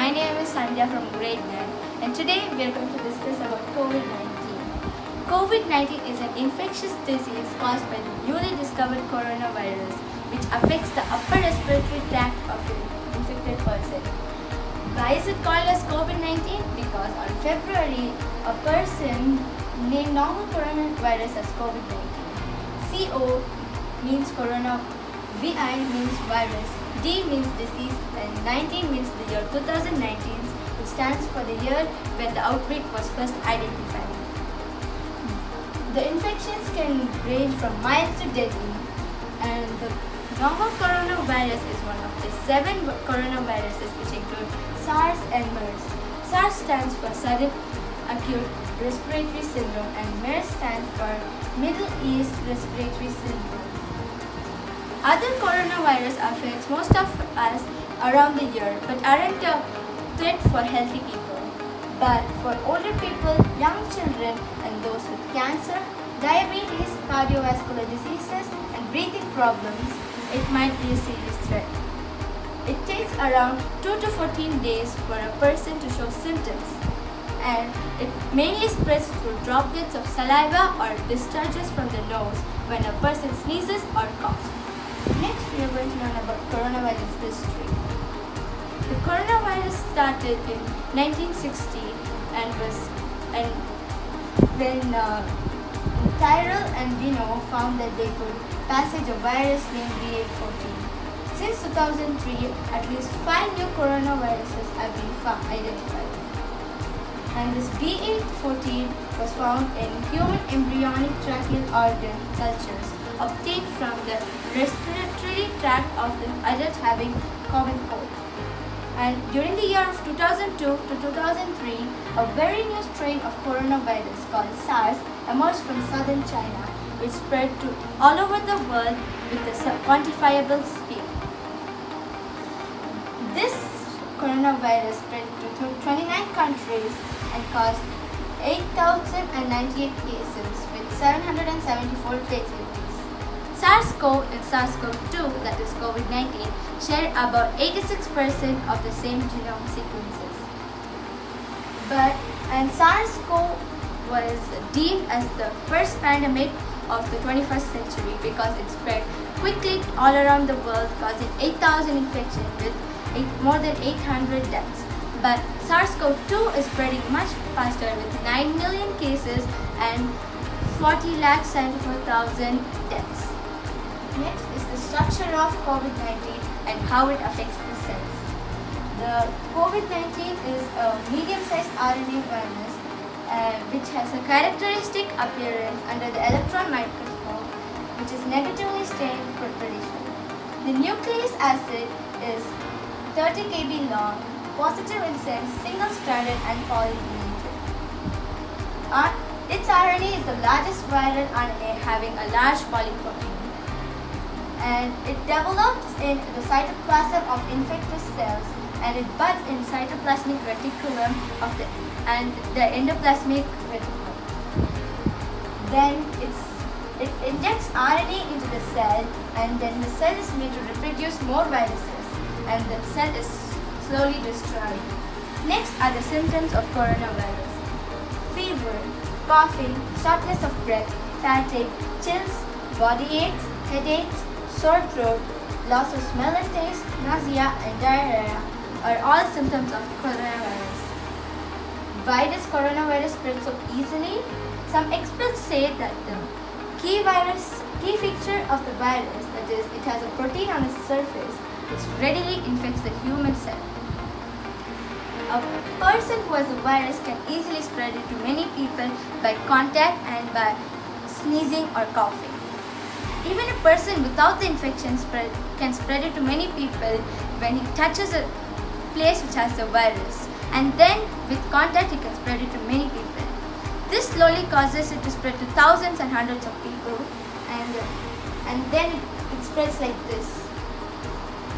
my name is Sandhya from grade 9 and today we are going to discuss about COVID-19. COVID-19 is an infectious disease caused by the newly discovered coronavirus which affects the upper respiratory tract of an infected person. Why is it called as COVID-19? Because on February, a person named novel coronavirus as COVID-19. CO means corona, VI means virus, D means disease, and 19 means the year 2019, which stands for the year when the outbreak was first identified. The infections can range from mild to deadly, and the novel coronavirus is one of the 7 coronaviruses which include SARS and MERS. SARS stands for Sudden Acute Respiratory Syndrome and MERS stands for Middle East Respiratory Syndrome. Other coronavirus affects most of us around the year but aren't a threat for healthy people. But for older people, young children and those with cancer, diabetes, cardiovascular diseases and breathing problems, it might be a serious threat. It takes around 2 to 14 days for a person to show symptoms, and it mainly spreads through droplets of saliva or discharges from the nose when a person sneezes or coughs. Next, we are going to learn about coronavirus history. The coronavirus started in 1960 and when Tyrrell and Bino found that they could passage a virus named B814. Since 2003, at least 5 new coronaviruses have been identified. And this B814 was found in human embryonic tracheal organ cultures obtained from the respiratory tract of the adult having common cold. And during the year of 2002 to 2003, a very new strain of coronavirus called SARS emerged from southern China, which spread to all over the world with a quantifiable speed. This coronavirus spread to 29 countries and caused 8,098 cases with 774 fatalities. SARS-CoV and SARS-CoV-2, that is COVID-19, share about 86% of the same genome sequences. And SARS-CoV was deemed as the first pandemic of the 21st century because it spread quickly all around the world, causing 8,000 infections with more than 800 deaths. But SARS-CoV-2 is spreading much faster with 9 million cases and 40,74,000 deaths. Next is the structure of COVID-19 and how it affects the cells. The COVID-19 is a medium-sized RNA virus which has a characteristic appearance under the electron microscope, which is negatively stained preparation. The nucleic acid is 30 kb long, positive in sense, single-stranded and polyglinated. Its RNA is the largest viral RNA having a large polyprotein. And it develops in the cytoplasm of infected cells and it buds in cytoplasmic reticulum and the endoplasmic reticulum. Then it injects RNA into the cell and then the cell is made to reproduce more viruses and the cell is slowly destroyed. Next are the symptoms of coronavirus: fever, coughing, shortness of breath, fatigue, chills, body aches, headaches, sore throat, loss of smell and taste, nausea and diarrhea are all symptoms of coronavirus. Why does coronavirus spread so easily? Some experts say that the key feature of the virus, that is, it has a protein on its surface which readily infects the human cell. A person who has a virus can easily spread it to many people by contact and by sneezing or coughing. Even a person without the infection can spread it to many people when he touches a place which has the virus, and then with contact he can spread it to many people. This slowly causes it to spread to thousands and hundreds of people, and then it spreads like this.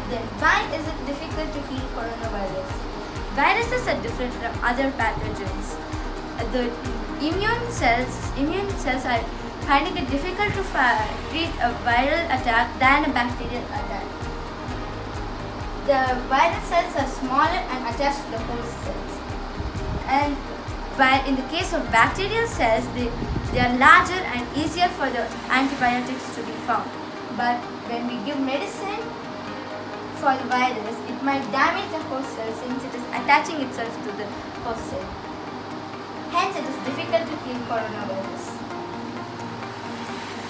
Then why is it difficult to heal coronavirus? Viruses are different from other pathogens. The immune cells are finding it difficult to treat a viral attack than a bacterial attack. the viral cells are smaller and attached to the host cells. And while in the case of bacterial cells, they are larger and easier for the antibiotics to be found. But when we give medicine for the virus, it might damage the host cell since it is attaching itself to the host cell. Hence, it is difficult to heal coronavirus.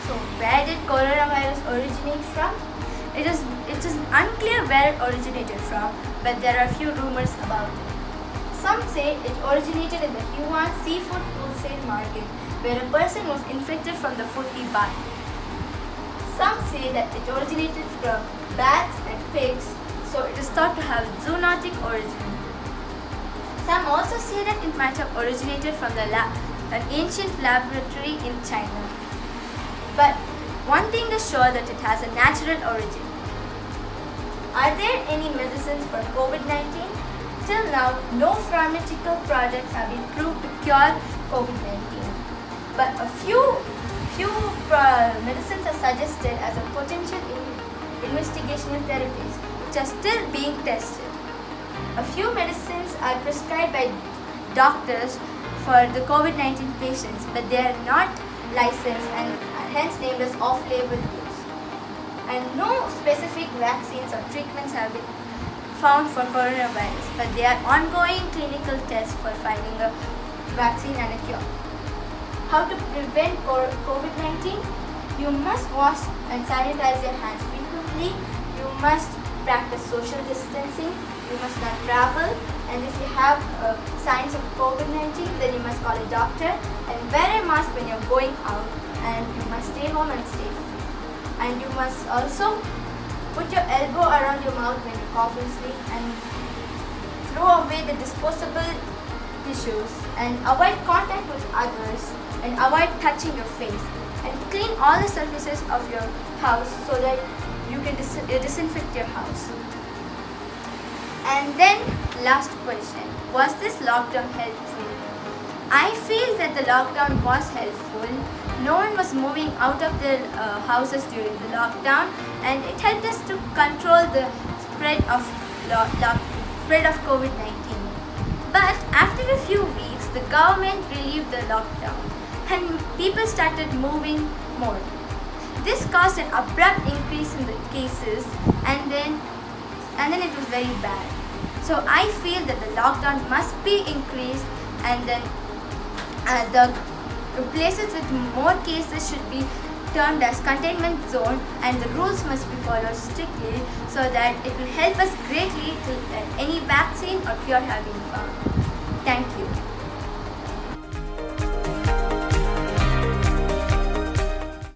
So, where did coronavirus originate from? It is unclear where it originated from, but there are a few rumors about it. Some say it originated in the Wuhan seafood wholesale market, where a person was infected from the food he bought. Some say that it originated from bats and pigs, so it is thought to have zoonotic origin. Some also say that it might have originated from an ancient laboratory in China. But one thing is sure, that it has a natural origin. Are there any medicines for COVID-19? Till now, no pharmaceutical products have been proved to cure COVID-19. But a few medicines are suggested as a potential investigational therapies, which are still being tested. A few medicines are prescribed by doctors for the COVID-19 patients, but they are not licensed and are hence named as off-label use. And no specific vaccines or treatments have been found for coronavirus, but there are ongoing clinical tests for finding a vaccine and a cure. How to prevent COVID-19? You must wash and sanitize your hands frequently. You must practice social distancing. You must not travel. And if you have signs of COVID-19, then you must call a doctor and wear a mask when you're going out. And you must stay home and stay. And you must also put your elbow around your mouth when you cough and sneeze, and throw away the disposable tissues, and avoid contact with others, and avoid touching your face, and clean all the surfaces of your house so that you can disinfect your house. And then last question, was this lockdown helpful? I feel that the lockdown was helpful. No one was moving out of their houses during the lockdown, and it helped us to control the spread of COVID-19. But after a few weeks, the government relieved the lockdown, and people started moving more. This caused an abrupt increase in the cases, and then it was very bad. So I feel that the lockdown must be increased, and then the places with more cases should be termed as containment zone, and the rules must be followed strictly so that it will help us greatly till any vaccine or cure have been found.